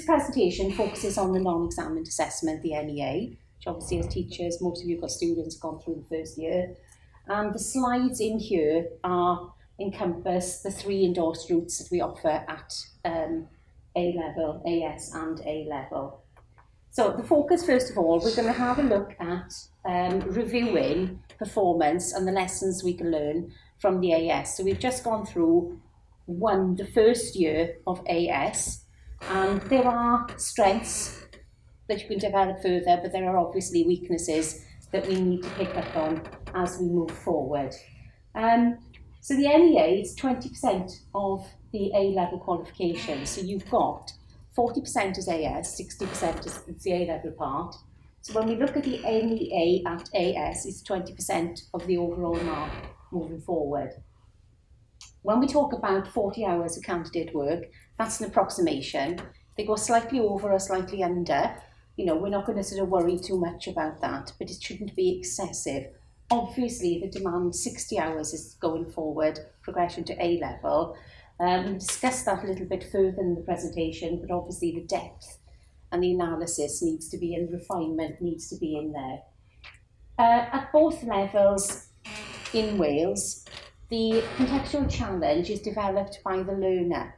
this presentation focuses on the non-examined assessment, the NEA, which obviously as teachers, most of you have got students gone through the first year. And the slides in here encompass the 3 endorsed routes that we offer at A-level, AS and A-level. So the focus, first of all, we're going to have a look at reviewing performance and the lessons we can learn from the AS. So we've just gone through the first year of AS, and there are strengths that you can develop further, but there are obviously weaknesses that we need to pick up on as we move forward. So the NEA is 20% of the A-level qualification. So you've got 40% is AS, 60% is the A-level part. So when we look at the NEA at AS, it's 20% of the overall mark moving forward. When we talk about 40 hours of candidate work, that's an approximation. They go slightly over or slightly under. You know, we're not going to sort of worry too much about that, but it shouldn't be excessive. Obviously, the demand 60 hours is going forward, progression to A-level. We discussed that a little bit further in the presentation, but obviously the depth and the analysis needs to be, and refinement needs to be in there. At both levels in Wales, the contextual challenge is developed by the learner.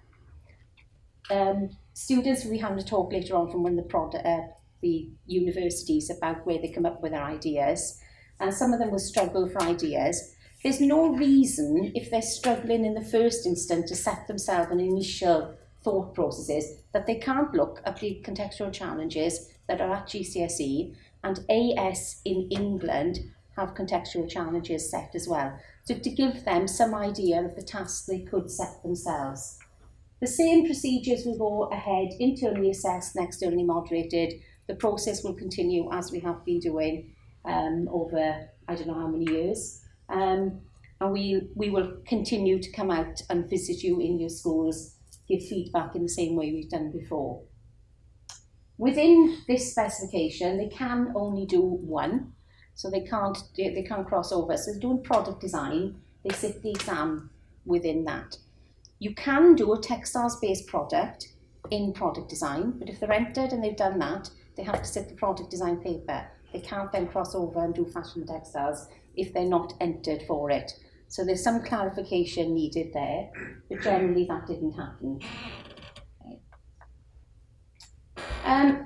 Students will be having a talk later on from one of the universities about where they come up with their ideas, and some of them will struggle for ideas. There's no reason, if they're struggling in the first instance to set themselves an initial thought processes, that they can't look at the contextual challenges that are at GCSE, and AS in England have contextual challenges set as well. So to give them some idea of the tasks they could set themselves. The same procedures will go ahead, internally assessed and externally moderated. The process will continue as we have been doing over I don't know how many years. And we will continue to come out and visit you in your schools, give feedback in the same way we've done before. Within this specification, they can only do one, so they can't cross over. So they're doing product design, they sit the exam within that. You can do a textiles-based product in product design, but if they're entered and they've done that, they have to sit the product design paper. They can't then cross over and do fashion and textiles if they're not entered for it. So there's some clarification needed there, but generally that didn't happen.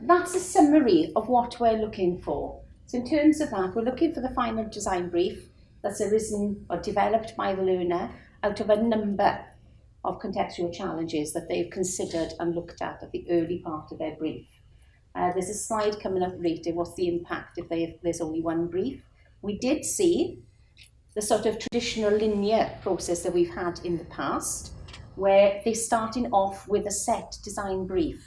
That's a summary of what we're looking for. So in terms of that, we're looking for the final design brief that's arisen or developed by the learner out of a number of contextual challenges that they've considered and looked at the early part of their brief. There's a slide coming up later, what's the impact if there's only one brief. We did see the sort of traditional linear process that we've had in the past, where they're starting off with a set design brief.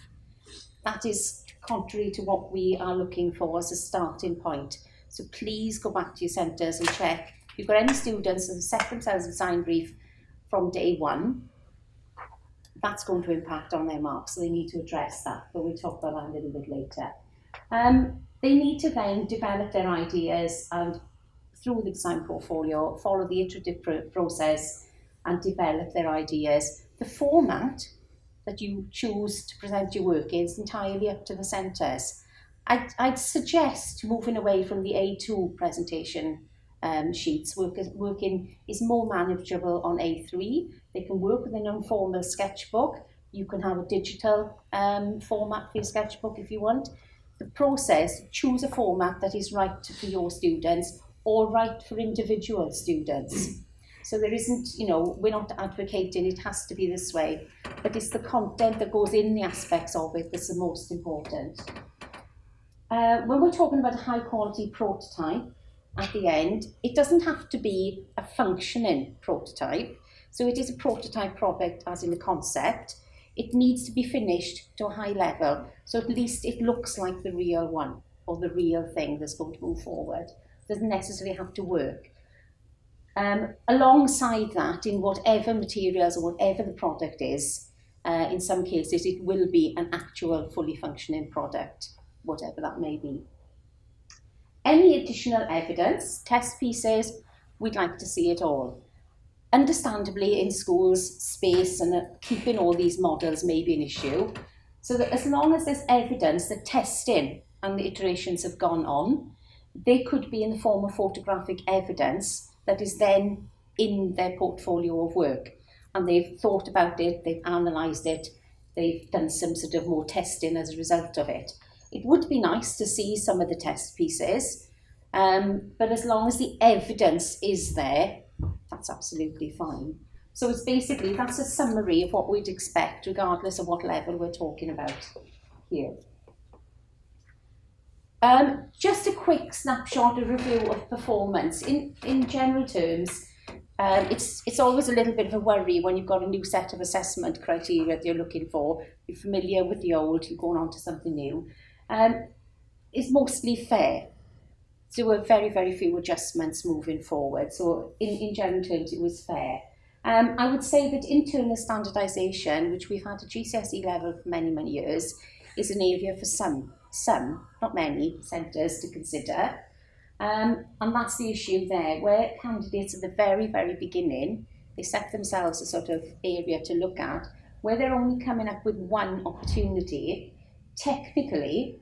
That is contrary to what we are looking for as a starting point. So please go back to your centres and check if you've got any students that have set themselves a design brief from day one. That's going to impact on their marks, so they need to address that, but we'll talk about that a little bit later. They need to then develop their ideas and through the design portfolio, follow the iterative process and develop their ideas. The format that you choose to present your work in is entirely up to the centres. I'd suggest moving away from the A2 presentation sheets. Working is more manageable on A3. They can work with an informal sketchbook. You can have a digital format for your sketchbook if you want. The process, choose a format that is right for your students or right for individual students. So there isn't, we're not advocating it has to be this way, but it's the content that goes in the aspects of it that's the most important. When we're talking about a high quality prototype, at the end, it doesn't have to be a functioning prototype. So it is a prototype product as in the concept. It needs to be finished to a high level. So at least it looks like the real one or the real thing that's going to move forward. It doesn't necessarily have to work. Alongside that, in whatever materials or whatever the product is, in some cases it will be an actual fully functioning product, whatever that may be. Any additional evidence, test pieces, we'd like to see it all. Understandably, in schools, space and keeping all these models may be an issue. So that as long as there's evidence that testing and the iterations have gone on, they could be in the form of photographic evidence that is then in their portfolio of work. And they've thought about it, they've analysed it, they've done some sort of more testing as a result of it. It would be nice to see some of the test pieces, but as long as the evidence is there, that's absolutely fine. So it's basically, that's a summary of what we'd expect, regardless of what level we're talking about here. Just a quick snapshot, a review of performance. In general terms, it's always a little bit of a worry when you've got a new set of assessment criteria that you're looking for. You're familiar with the old, you're going on to something new. It's mostly fair. So there were very, very few adjustments moving forward. So in general terms, it was fair. I would say that internal standardisation, which we've had at GCSE level for many, many years, is an area for some, not many, centres to consider. And that's the issue there, where candidates at the very, very beginning, they set themselves a sort of area to look at, where they're only coming up with one opportunity. Technically,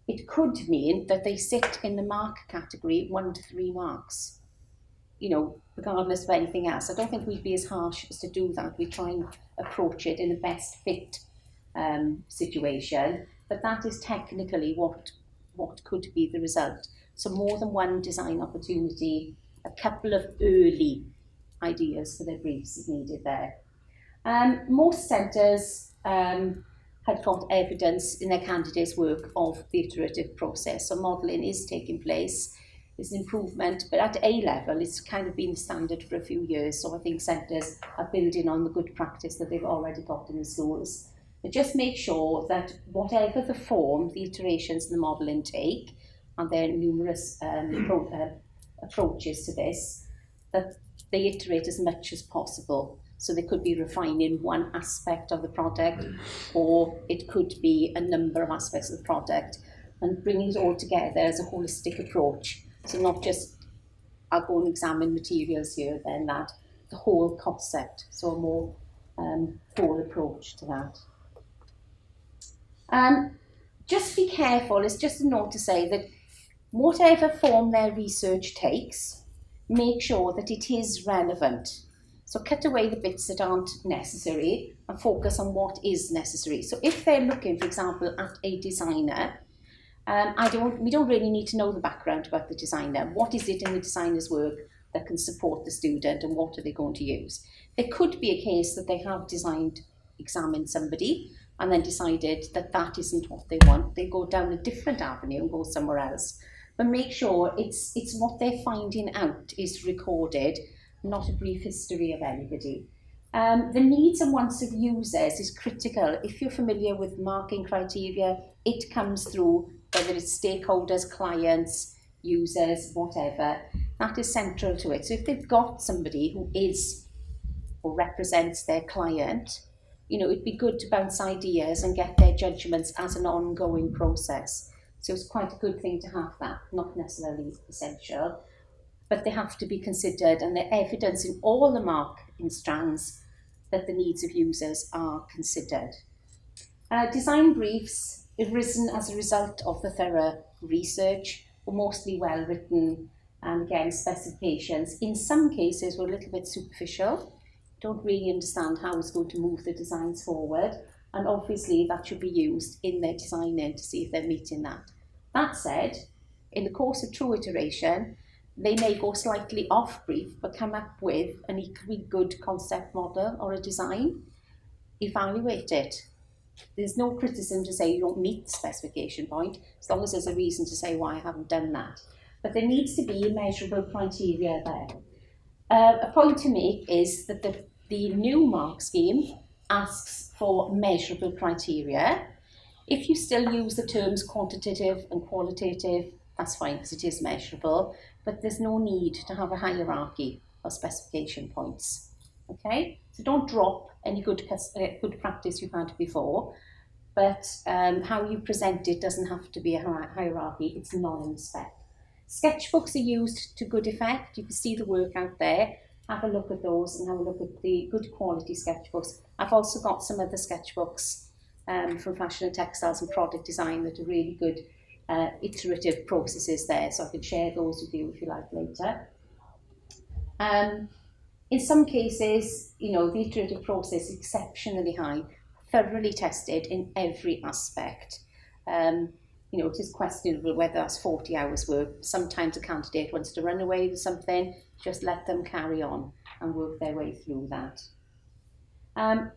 it could mean that they sit in the mark category 1 to 3 marks. You know, regardless of anything else. I don't think we'd be as harsh as to do that. We try and approach it in the best fit situation, but that is technically what could be the result. So more than one design opportunity, a couple of early ideas for their briefs is needed there. Most centres had got evidence in their candidates' work of the iterative process. So modelling is taking place. There's an improvement, but at A level, it's kind of been the standard for a few years. So I think centres are building on the good practice that they've already got in the schools. But just make sure that whatever the form, the iterations and the modelling take, and there are numerous approaches to this, that they iterate as much as possible. So they could be refining one aspect of the product, or it could be a number of aspects of the product, and bringing it all together as a holistic approach. So not just, I'll go and examine materials here, then that, the whole concept, so a more full approach to that. Just be careful, it's just a note to say that whatever form their research takes, make sure that it is relevant. So cut away the bits that aren't necessary and focus on what is necessary. So if they're looking, for example, at a designer, we don't really need to know the background about the designer. What is it in the designer's work that can support the student, and what are they going to use? There could be a case that they have examined somebody and then decided that that isn't what they want. They go down a different avenue and go somewhere else. But make sure it's what they're finding out is recorded, not a brief history of anybody. The needs and wants of users is critical. If you're familiar with marking criteria, it comes through, whether it's stakeholders, clients, users, whatever, that is central to it. So if they've got somebody who is or represents their client, you know, it'd be good to bounce ideas and get their judgments as an ongoing process. So it's quite a good thing to have that, not necessarily essential, but they have to be considered, and the evidence in all the marking strands that the needs of users are considered. Design briefs have arisen as a result of the thorough research, were mostly well written, and again, specifications in some cases were a little bit superficial, don't really understand how it's going to move the designs forward, and obviously that should be used in their designing to see if they're meeting that. That said, in the course of true iteration, they may go slightly off brief, but come up with an equally good concept model or a design. Evaluate it. There's no criticism to say you don't meet the specification point, as long as there's a reason to say why I haven't done that. But there needs to be measurable criteria there. A point to make is that the new mark scheme asks for measurable criteria. If you still use the terms quantitative and qualitative, that's fine because it is measurable, but there's no need to have a hierarchy of specification points. Okay, so don't drop any good practice you've had before, but how you present it doesn't have to be a hierarchy, it's non-spec. Sketchbooks are used to good effect. You can see the work out there. Have a look at those and have a look at the good quality sketchbooks. I've also got some other sketchbooks from fashion and textiles and product design that are really good iterative processes there, so I can share those with you if you like later. In some cases, you know, the iterative process is exceptionally high, thoroughly tested in every aspect. You know, it is questionable whether that's 40 hours work. Sometimes a candidate wants to run away with something, just let them carry on and work their way through that.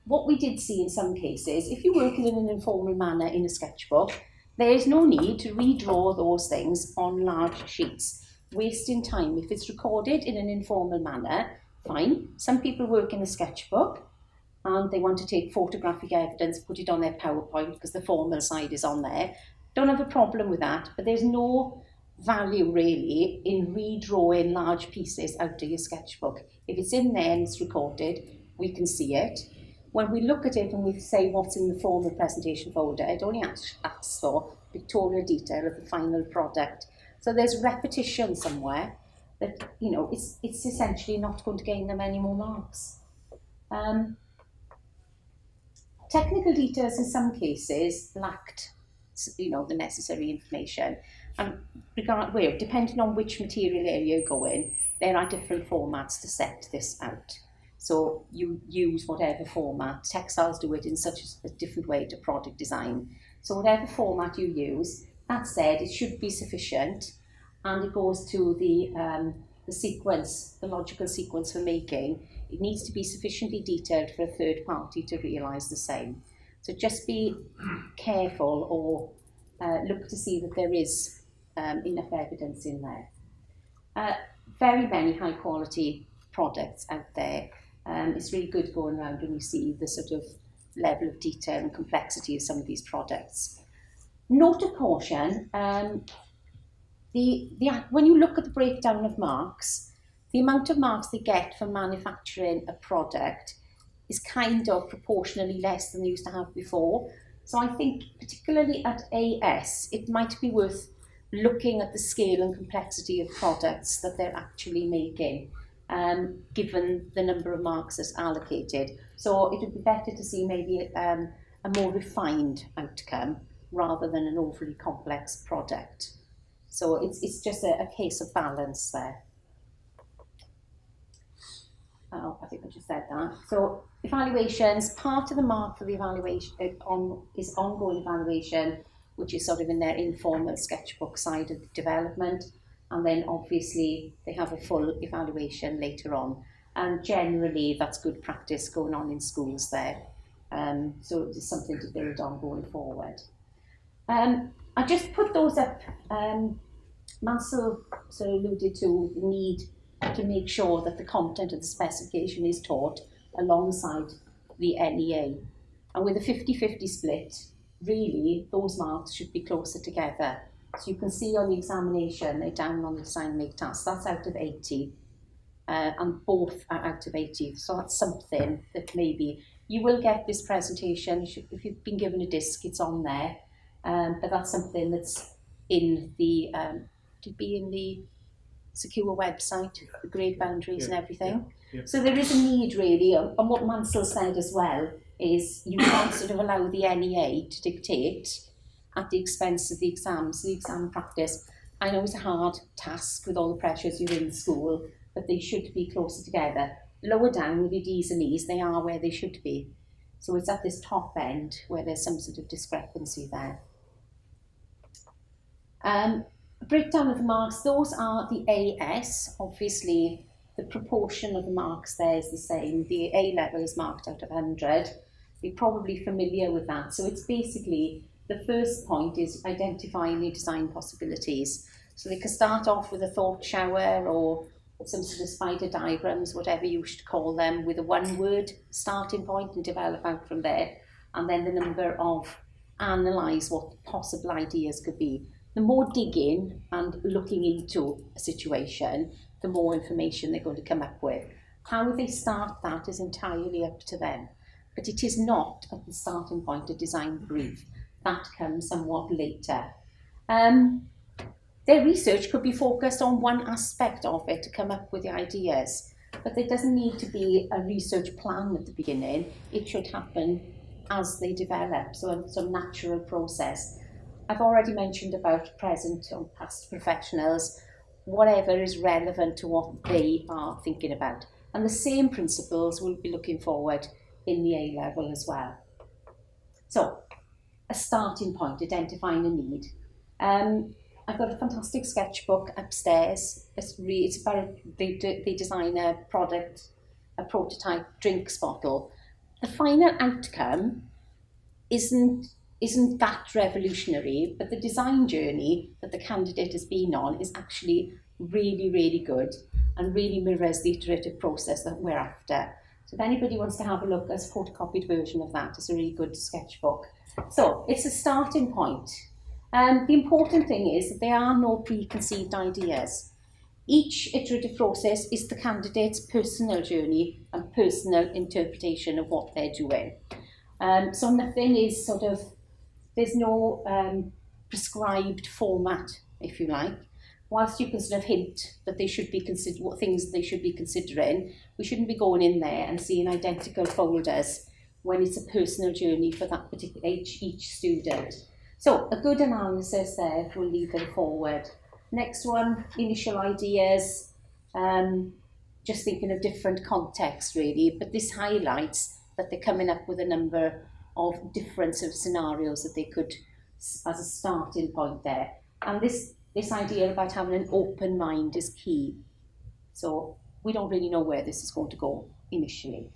What we did see in some cases, if you're working in an informal manner in a sketchbook, there is no need to redraw those things on large sheets, wasting time. If it's recorded in an informal manner, fine. Some people work in a sketchbook and they want to take photographic evidence, put it on their PowerPoint because the formal side is on there. Don't have a problem with that, but there's no value really in redrawing large pieces out of your sketchbook. If it's in there and it's recorded, we can see it. When we look at it and we say what's in the formal presentation folder, it only asks for pictorial detail of the final product. So there's repetition somewhere that, you know, it's essentially not going to gain them any more marks. Technical details in some cases lacked, you know, the necessary information. And depending on which material area you go in, there are different formats to set this out. So you use whatever format. Textiles do it in such a different way to product design. So whatever format you use, that said, it should be sufficient, and it goes to the sequence, the logical sequence for making. It needs to be sufficiently detailed for a third party to realise the same. So just be careful or look to see that there is enough evidence in there. Very many high quality products out there. It's really good going around and you see the sort of level of detail and complexity of some of these products. Note of caution, when you look at the breakdown of marks, the amount of marks they get for manufacturing a product is kind of proportionally less than they used to have before. So I think particularly at AS, it might be worth looking at the scale and complexity of products that they're actually making, given the number of marks that's allocated. So it would be better to see maybe a more refined outcome rather than an overly complex product. So it's just a case of balance there. I think I just said that. So evaluations, part of the mark for the evaluation is ongoing evaluation, which is sort of in their informal sketchbook side of the development. And then obviously they have a full evaluation later on. And generally that's good practice going on in schools there. So it's something to build on going forward. I just put those up. Mansell sort of alluded to the need to make sure that the content of the specification is taught alongside the NEA. And with a 50-50 split, really, those marks should be closer together. So you can see on the examination, they're down on the design make task, that's out of 80, and both are out of 80. So that's something that maybe you will get this presentation. If you've been given a disc, it's on there, but that's something that's in the, to be in the secure website, the grade boundaries and everything. Yeah. So there is a need really, and what Mansell said as well is you can't sort of allow the NEA to dictate at the expense of the exams, the exam practice. I know it's a hard task with all the pressures you're in school, but they should be closer together. Lower down with your D's and E's, they are where they should be. So it's at this top end where there's some sort of discrepancy there. Breakdown of the marks, those are the AS. Obviously, the proportion of the marks there is the same. The A level is marked out of 100. You're probably familiar with that. So it's basically, the first point is identifying the design possibilities. So they can start off with a thought shower or some sort of spider diagrams, whatever you wish to call them, with a one-word starting point and develop out from there. And then the number of analyse what possible ideas could be. The more digging and looking into a situation, the more information they're going to come up with. How they start that is entirely up to them. But it is not at the starting point a design brief. That comes somewhat later. Their research could be focused on one aspect of it to come up with the ideas. But there doesn't need to be a research plan at the beginning. It should happen as they develop, so some natural process. I've already mentioned about present or past professionals, whatever is relevant to what they are thinking about. And the same principles will be looking forward in the A level as well. So, a starting point, identifying a need. I've got a fantastic sketchbook upstairs. It's about they design a product, a prototype drinks bottle. The final outcome isn't that revolutionary, but the design journey that the candidate has been on is actually really, really good and really mirrors the iterative process that we're after. So if anybody wants to have a look, there's a photocopied version of that. It's a really good sketchbook. So it's a starting point. The important thing is that there are no preconceived ideas. Each iterative process is the candidate's personal journey and personal interpretation of what they're doing. So nothing is there's no prescribed format, if you like. Whilst you can sort of hint that they should be what things they should be considering, we shouldn't be going in there and seeing identical folders when it's a personal journey for that particular each student. So a good analysis there will lead them forward. Next one, initial ideas, just thinking of different contexts really, but this highlights that they're coming up with a number of different sort of scenarios that they could, as a starting point there. And this idea about having an open mind is key. So we don't really know where this is going to go initially.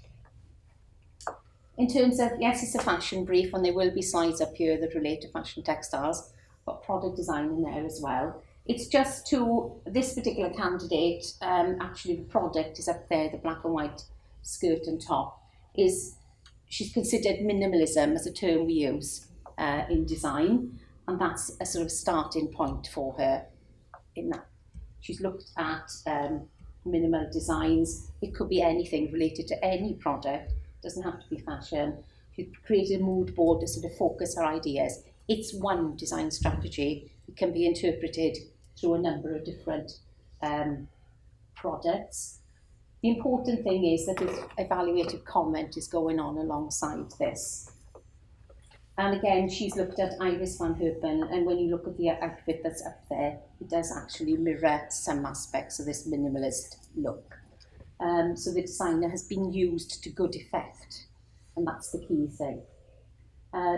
In terms of, yes, it's a fashion brief, and there will be slides up here that relate to fashion textiles, but product design in there as well. It's just to this particular candidate, actually the product is up there, the black and white skirt and top, she's considered minimalism as a term we use in design, and that's a sort of starting point for her in that. She's looked at minimal designs. It could be anything related to any product. Doesn't have to be fashion. She's created a mood board to sort of focus her ideas. It's one design strategy. It can be interpreted through a number of different products. The important thing is that this evaluative comment is going on alongside this. And again, she's looked at Iris van Herpen, and when you look at the outfit that's up there, it does actually mirror some aspects of this minimalist look. So the designer has been used to good effect, and that's the key thing.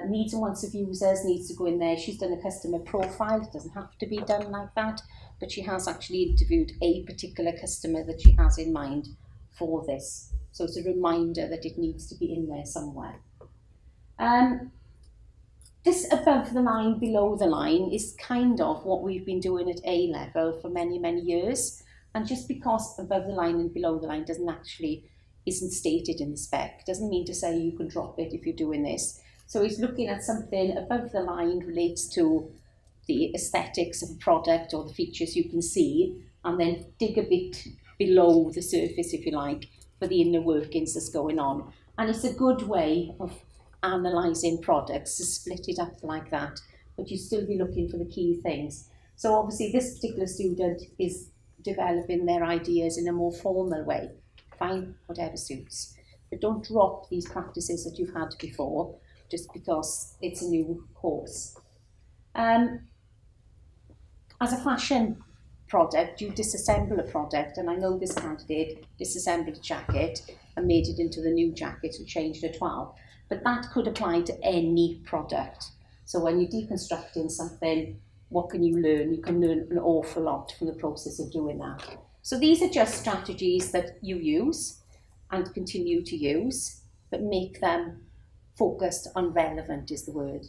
Needs and wants of users needs to go in there. She's done a customer profile. It doesn't have to be done like that, but she has actually interviewed a particular customer that she has in mind for this. So it's a reminder that it needs to be in there somewhere. This above the line, below the line is kind of what we've been doing at A level for many, many years. And just because above the line and below the line isn't stated in the spec, doesn't mean to say you can drop it if you're doing this. So he's looking at something above the line relates to the aesthetics of a product or the features you can see, and then dig a bit below the surface, if you like, for the inner workings that's going on. And it's a good way of analysing products to split it up like that, but you still be looking for the key things. So obviously this particular student is developing their ideas in a more formal way. Fine, whatever suits. But don't drop these practices that you've had before just because it's a new course. As a fashion product, you disassemble a product, and I know this candidate disassembled a jacket and made it into the new jacket and changed a 12. But that could apply to any product. So when you're deconstructing something, what can you learn? You can learn an awful lot from the process of doing that. So these are just strategies that you use and continue to use, but make them focused on relevant is the word.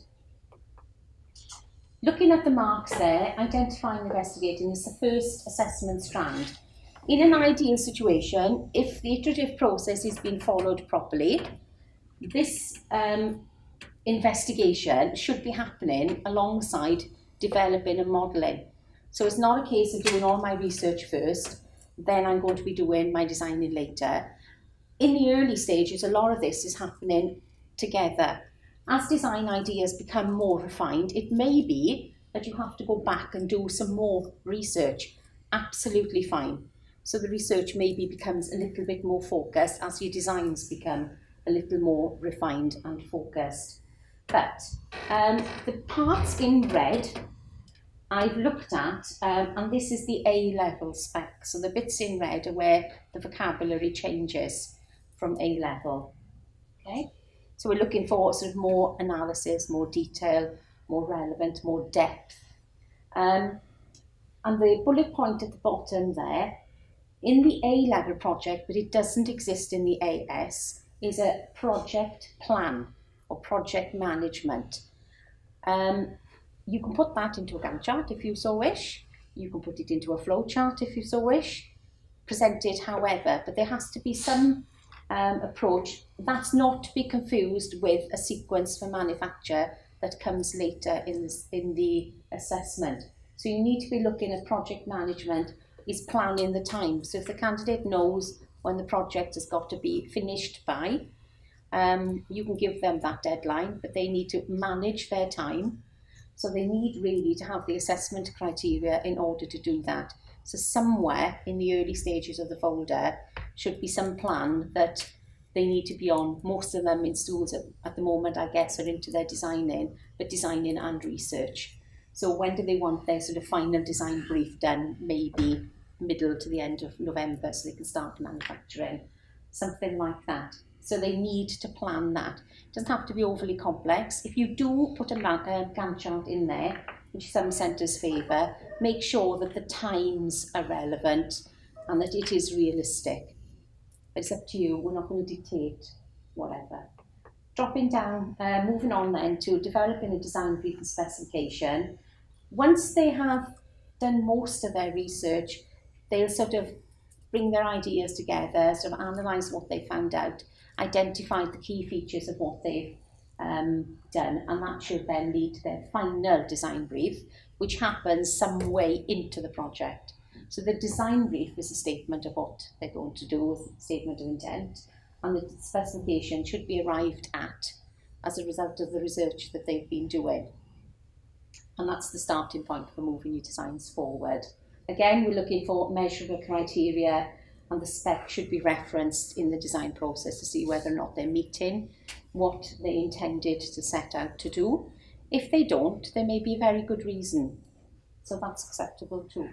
Looking at the marks there, identifying and investigating is the first assessment strand. In an ideal situation, if the iterative process is being followed properly, this investigation should be happening alongside developing and modelling. So it's not a case of doing all my research first, then I'm going to be doing my designing later. In the early stages, a lot of this is happening together. As design ideas become more refined, it may be that you have to go back and do some more research. Absolutely fine. So the research maybe becomes a little bit more focused as your designs become a little more refined and focused. But the parts in red I've looked at, and this is the A-level spec. So the bits in red are where the vocabulary changes from A-level. Okay, so we're looking for sort of more analysis, more detail, more relevant, more depth. And the bullet point at the bottom there, in the A-level project, but it doesn't exist in the AS, is a project plan or project management. You can put that into a Gantt chart if you so wish. You can put it into a flow chart if you so wish. Present it however, but there has to be some approach that's not to be confused with a sequence for manufacture that comes later in the assessment. So you need to be looking at project management is planning the time. So if the candidate knows when the project has got to be finished by, you can give them that deadline, but they need to manage their time. So they need really to have the assessment criteria in order to do that. So somewhere in the early stages of the folder should be some plan that they need to be on. Most of them in schools at the moment, I guess, are into their designing, but designing and research. So when do they want their sort of final design brief done? Maybe middle to the end of November, so they can start manufacturing, something like that. So they need to plan that. It doesn't have to be overly complex. If you do put a Gantt chart in there, which some centres favour, make sure that the times are relevant and that it is realistic. It's up to you. We're not going to dictate whatever. Dropping down, moving on then to developing a design brief and specification. Once they have done most of their research, they'll sort of bring their ideas together, sort of analyse what they found out, identify the key features of what they've done, and that should then lead to their final design brief, which happens some way into the project. So the design brief is a statement of what they're going to do, a statement of intent, and the specification should be arrived at as a result of the research that they've been doing. And that's the starting point for moving your designs forward. Again, we're looking for measurable criteria, and the spec should be referenced in the design process to see whether or not they're meeting what they intended to set out to do. If they don't, there may be a very good reason. So that's acceptable too.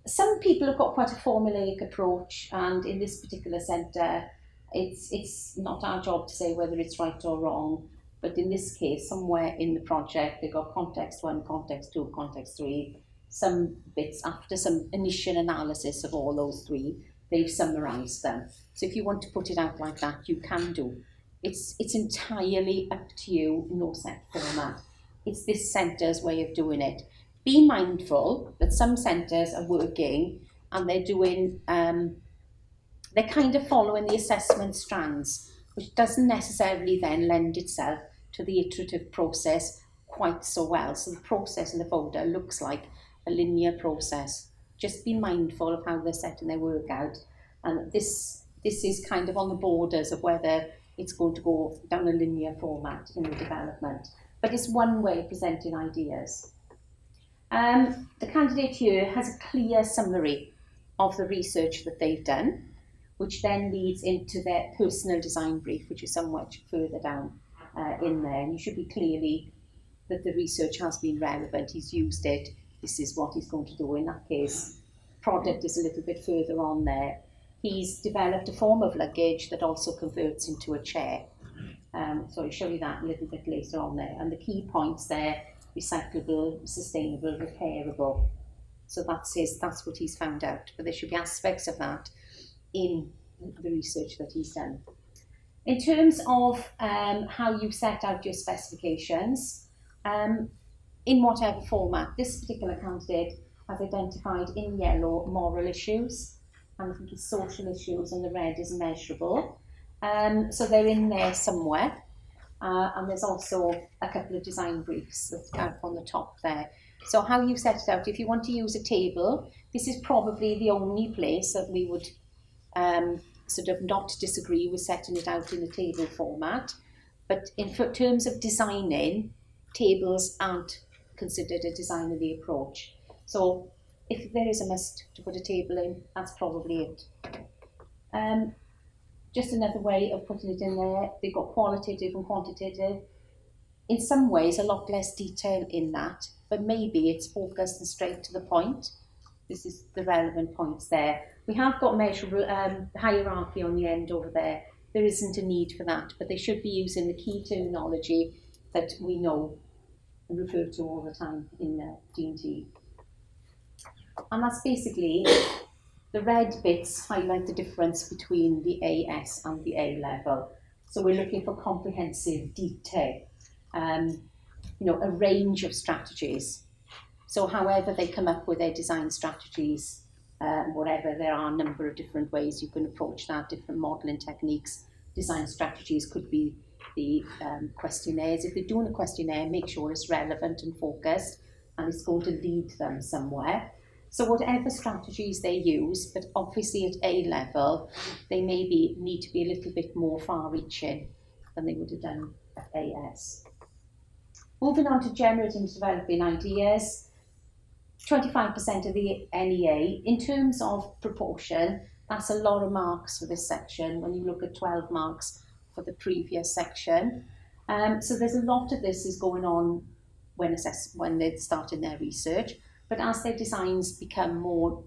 Some people have got quite a formulaic approach, and in this particular centre, it's not our job to say whether it's right or wrong. But in this case, somewhere in the project, they've got context 1, context 2, context 3, some bits after some initial analysis of all those 3, they've summarised them. So if you want to put it out like that, you can do. It's entirely up to you, no set format. It's this centre's way of doing it. Be mindful that some centres are working and they're doing, they're kind of following the assessment strands, which doesn't necessarily then lend itself to the iterative process quite so well. So the process in the folder looks like a linear process. Just be mindful of how they're setting their work out. And this is kind of on the borders of whether it's going to go down a linear format in the development. But it's one way of presenting ideas. The candidate here has a clear summary of the research that they've done, which then leads into their personal design brief, which is somewhat further down in there. And you should be clearly that the research has been relevant, he's used it, this is what he's going to do. In that case, product is a little bit further on there. He's developed a form of luggage that also converts into a chair. So I'll show you that a little bit later on there. And the key points there: recyclable, sustainable, repairable. So that's what he's found out. But there should be aspects of that in the research that he's done. In terms of how you set out your specifications, in whatever format, this particular candidate has identified in yellow moral issues, and I think it's social issues, and the red is measurable. So they're in there somewhere. And there's also a couple of design briefs that are on the top there. So how you set it out, if you want to use a table, this is probably the only place that we would sort of not disagree with setting it out in a table format. But in terms of designing, tables aren't considered a designerly approach. So if there is a must to put a table in, that's probably it. just another way of putting it in there. They've got qualitative and quantitative. In some ways, a lot less detail in that, but maybe it's focused and straight to the point. This is the relevant points there. We have got measurable hierarchy on the end over there. There isn't a need for that, but they should be using the key terminology that we know and refer to all the time in D&T. And that's basically, the red bits highlight the difference between the AS and the A level. So we're looking for comprehensive detail, you know, a range of strategies. So however they come up with their design strategies, whatever, there are a number of different ways you can approach that, different modelling techniques. Design strategies could be the questionnaires. If they're doing a questionnaire, make sure it's relevant and focused and it's going to lead them somewhere. So whatever strategies they use, but obviously at A level, they maybe need to be a little bit more far-reaching than they would have done at AS. Moving on to generating and developing ideas, 25% of the NEA. In terms of proportion, that's a lot of marks for this section when you look at 12 marks for the previous section. So there's a lot of this is going on when they're starting their research, but as their designs become more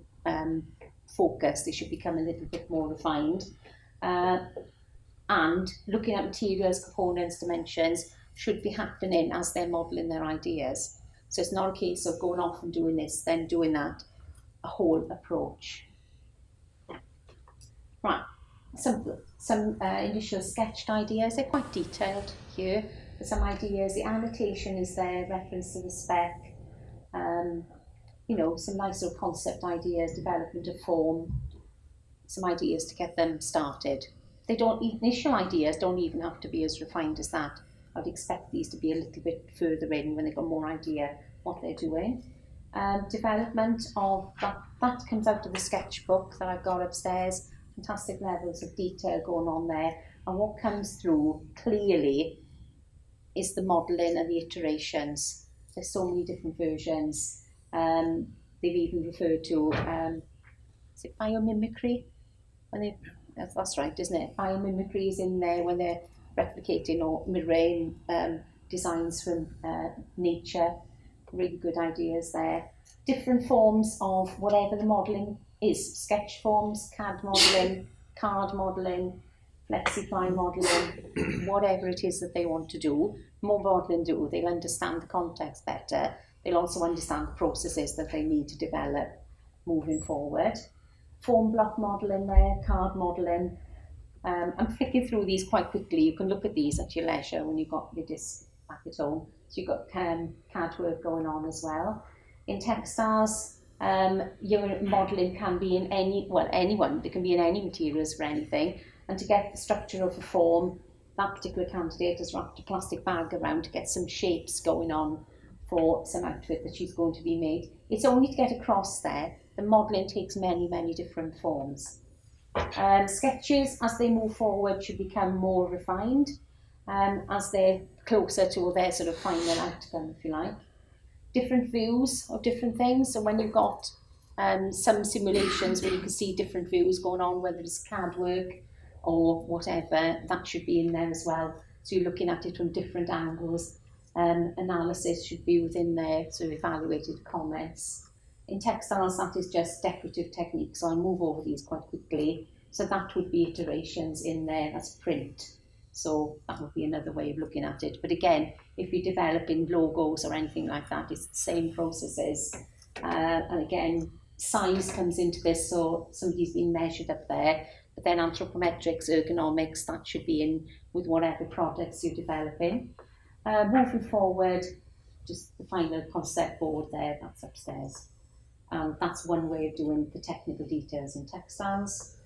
focused, they should become a little bit more refined. And looking at materials, components, dimensions should be happening as they're modelling their ideas. So it's not a case of going off and doing this, then doing that, a whole approach. Right, some initial sketched ideas. They're quite detailed here. For some ideas, the annotation is there, reference to the spec, you know, some nice sort of concept ideas, development of form, some ideas to get them started. Initial ideas don't even have to be as refined as that. I'd expect these to be a little bit further in when they've got more idea what they're doing. Development of that comes out of the sketchbook that I've got upstairs. Fantastic levels of detail going on there. And what comes through clearly is the modelling and the iterations. There's so many different versions. They've even referred to, is it biomimicry? That's right, isn't it? Biomimicry is in there when they're replicating or mirroring designs from nature. Really good ideas there. Different forms of whatever the modelling is. Sketch forms, CAD modelling, card modelling, flexify modelling, whatever it is that they want to do. More modelling do, they'll understand the context better. They'll also understand the processes that they need to develop moving forward. Form block modelling there, card modelling. I'm flicking through these quite quickly. You can look at these at your leisure when you've got your disc back at home. So you've got CAD work going on as well. In textiles, your modelling can be in anyone. They can be in any materials for anything. And to get the structure of the form, that particular candidate has wrapped a plastic bag around to get some shapes going on for some outfit that she's going to be made. It's only to get across there. The modelling takes many, many different forms. Sketches, as they move forward, should become more refined as they're closer to their sort of final outcome, if you like. Different views of different things. So when you've got some simulations where you can see different views going on, whether it's CAD work or whatever, that should be in there as well. So you're looking at it from different angles. Analysis should be within there, so evaluated comments. In textiles, that is just decorative techniques, so I'll move over these quite quickly. So that would be iterations in there, that's print. So that would be another way of looking at it. But again, if you're developing logos or anything like that, it's the same processes. And again, size comes into this, so somebody's been measured up there. But then anthropometrics, ergonomics, that should be in with whatever products you're developing. Moving forward, just the final concept board there, that's upstairs. That's one way of doing the technical details in textiles.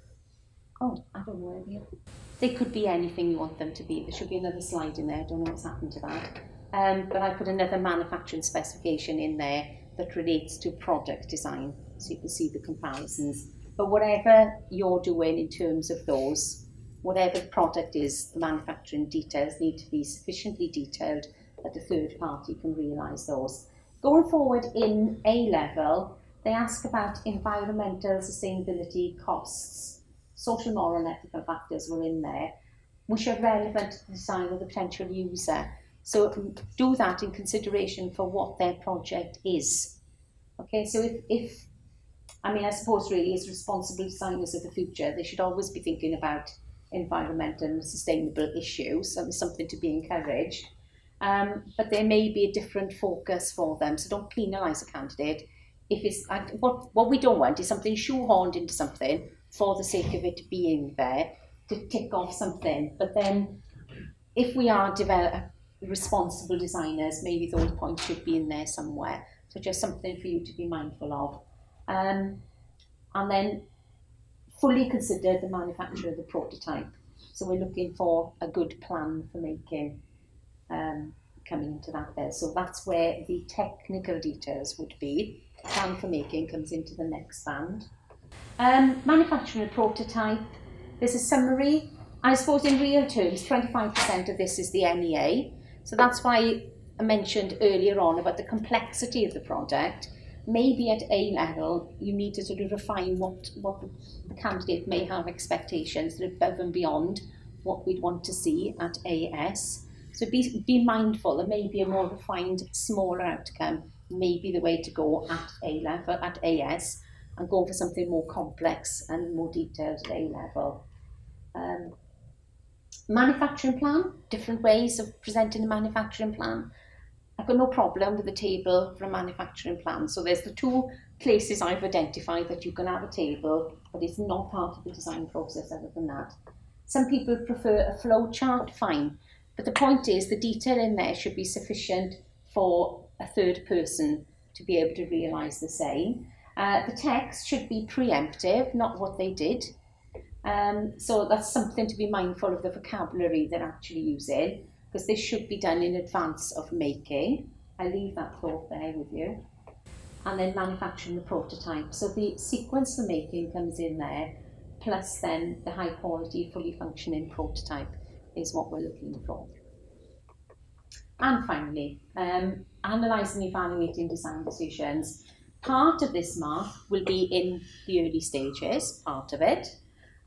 Oh, I don't know where they are. They could be anything you want them to be. There should be another slide in there, I don't know what's happened to that. But I put another manufacturing specification in there that relates to product design, so you can see the comparisons. But whatever you're doing in terms of those, whatever the product is, the manufacturing details need to be sufficiently detailed that a third party can realise those. Going forward in A level, they ask about environmental sustainability costs. social, moral and ethical factors were in there, which are relevant to the design of the potential user. So do that in consideration for what their project is. Okay, so if I suppose really as responsible designers of the future, they should always be thinking about environmental and sustainable issues, so there's something to be encouraged. But there may be a different focus for them, so don't penalise a candidate. If it's what we don't want is something shoehorned into something for the sake of it being there to tick off something. But then, if we are responsible designers, maybe those points should be in there somewhere. So just something for you to be mindful of. And then fully consider the manufacture of the prototype. So we're looking for a good plan for making, coming into that there. So that's where the technical details would be. Plan for making comes into the next band. Manufacturing a prototype. There's a summary. I suppose in real terms, 25% of this is the NEA. So that's why I mentioned earlier on about the complexity of the product. Maybe at A level, you need to sort of refine what the candidate may have expectations that are above and beyond what we'd want to see at AS. So be mindful that maybe a more refined, smaller outcome may be the way to go at A level, at AS, and go for something more complex and more detailed at A level. Manufacturing plan, different ways of presenting a manufacturing plan. I've got no problem with a table for a manufacturing plan. So there's the two places I've identified that you can have a table, but it's not part of the design process other than that. Some people prefer a flow chart, fine. But the point is the detail in there should be sufficient for a third person to be able to realise the same. The text should be preemptive, not what they did. So that's something to be mindful of the vocabulary they're actually using, because this should be done in advance of making. I leave that thought there with you. And then manufacturing the prototype. So the sequence for making comes in there, plus then the high quality, fully functioning prototype is what we're looking for. And finally, analysing and evaluating design decisions. Part of this mark will be in the early stages, part of it,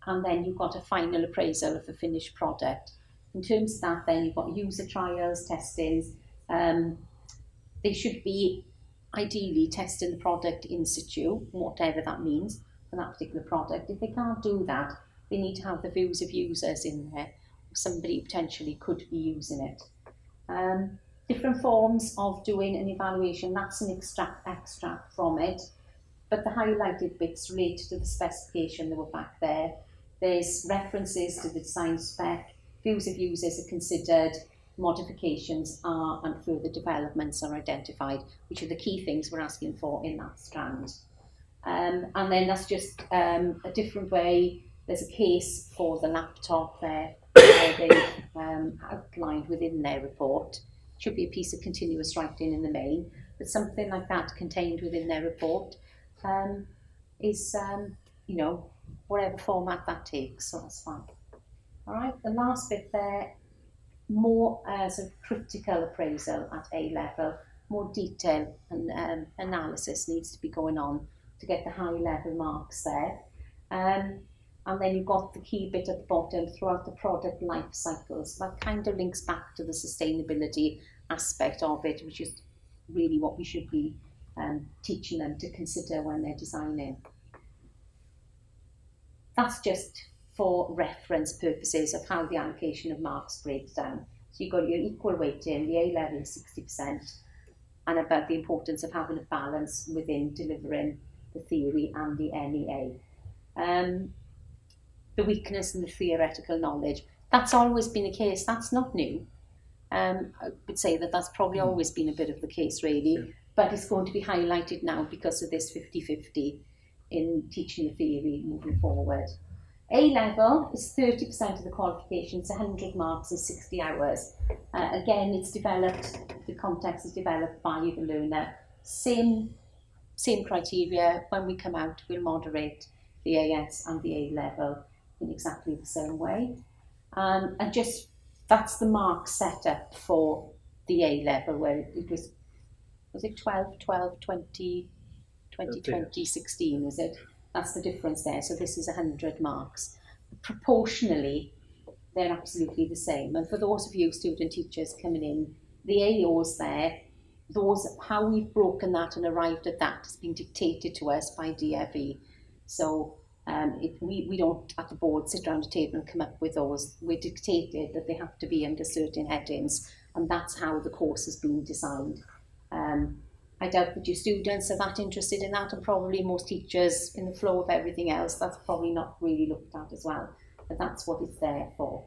and then you've got a final appraisal of the finished product. In terms of that, then you've got user trials, testings. They should be ideally testing the product in situ, whatever that means for that particular product. If they can't do that, they need to have the views of users in there. Somebody potentially could be using it. Different forms of doing an evaluation, that's an extract from it, but the highlighted bits relate to the specification that were back there. There's references to the design spec, views of users are considered, modifications are, and further developments are identified, which are the key things we're asking for in that strand. And then that's just a different way. There's a case for the laptop there, where they've outlined within their report. Should be a piece of continuous writing in the main, but something like that contained within their report is, whatever format that takes, so that's fine. All right, the last bit there, more sort of critical appraisal at A level, more detail and analysis needs to be going on to get the high level marks there. And then you've got the key bit at the bottom throughout the product life cycle. So that kind of links back to the sustainability aspect of it, which is really what we should be teaching them to consider when they're designing. That's just for reference purposes of how the allocation of marks breaks down. So you've got your equal weighting, the A level is 60%, and about the importance of having a balance within delivering the theory and the NEA. The weakness in the theoretical knowledge, that's always been the case, that's not new. I would say that that's probably always been a bit of the case really, but it's going to be highlighted now because of this 50-50 in teaching the theory moving forward. A level is 30% of the qualifications, 100 marks is 60 hours. Again, it's developed, the context is developed by the learner. Same criteria, when we come out we'll moderate the AS and the A level in exactly the same way. And just, that's the mark set up for the A level, where it was it 12, 20, 16, was it? That's the difference there. So this is 100 marks. proportionally, they're absolutely the same. And for those of you student teachers coming in, the AOs there, how we've broken that and arrived at that has been dictated to us by DFE. So we don't, at the board, sit around a table and come up with those. We're dictated that they have to be under certain headings, and that's how the course has been designed. I doubt that your students are that interested in that, and probably most teachers, in the flow of everything else, that's probably not really looked at as well. But that's what it's there for.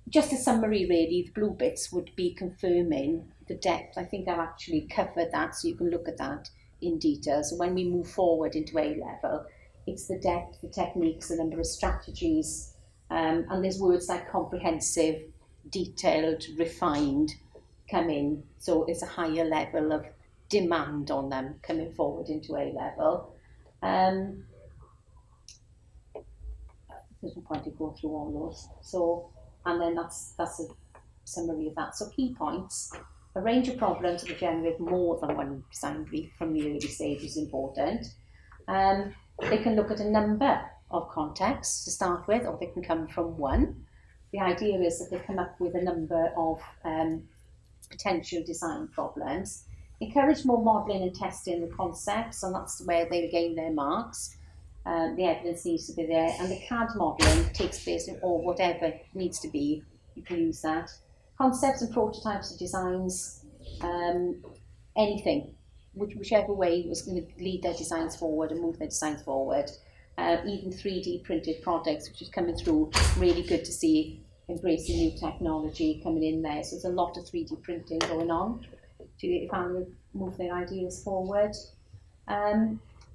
Just a summary really, the blue bits would be confirming the depth. I think I've actually covered that, so you can look at that in detail. So when we move forward into A-level, it's the depth, the techniques, the number of strategies, and there's words like comprehensive, detailed, refined come in. So it's a higher level of demand on them coming forward into A-level. There's no point to go through all those. So, and then that's a summary of that. So key points: a range of problems that generate more than one design brief from the early stage is important. They can look at a number of contexts to start with, or they can come from one. The idea is that they come up with a number of potential design problems. Encourage more modelling and testing the concepts, and that's where they'll gain their marks. The evidence needs to be there, and the CAD modelling takes place in or whatever it needs to be. You can use that. Concepts and prototypes of designs, anything, whichever way was going to lead their designs forward and move their designs forward. Even 3D printed products, which is coming through, really good to see, embracing new technology coming in there. So there's a lot of 3D printing going on to move their ideas forward.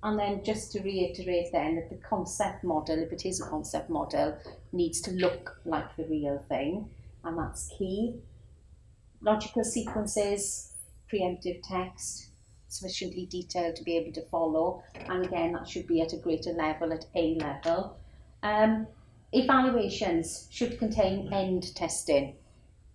And then just to reiterate then that the concept model, if it is a concept model, needs to look like the real thing, and that's key. Logical sequences, preemptive text, sufficiently detailed to be able to follow, and again that should be at a greater level, at A level. Evaluations should contain end testing,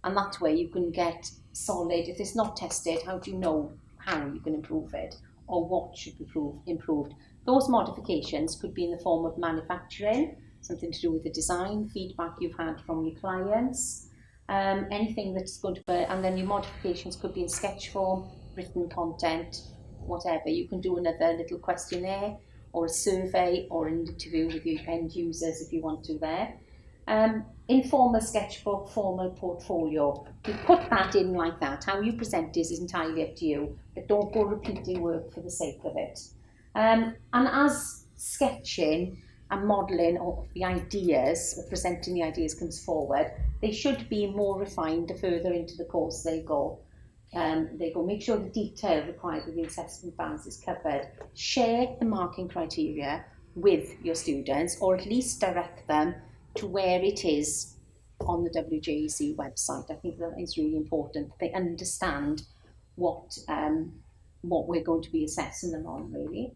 and that way you can get solid. If it's not tested, how do you know how you can improve it, or what should be improved? Those modifications could be in the form of manufacturing, something to do with the design, feedback you've had from your clients, anything that's going to be, and then your modifications could be in sketch form, written content, whatever. You can do another little questionnaire or a survey or an interview with your end users if you want to there. Informal sketchbook, formal portfolio. You put that in like that. How you present this is entirely up to you, but don't go repeating work for the sake of it. And as sketching and modelling of the ideas, or presenting the ideas comes forward, they should be more refined the further into the course they go. Make sure the detail required with the assessment bands is covered. Share the marking criteria with your students, or at least direct them to where it is on the WJEC website. I think that is really important. They understand what we're going to be assessing them on, really.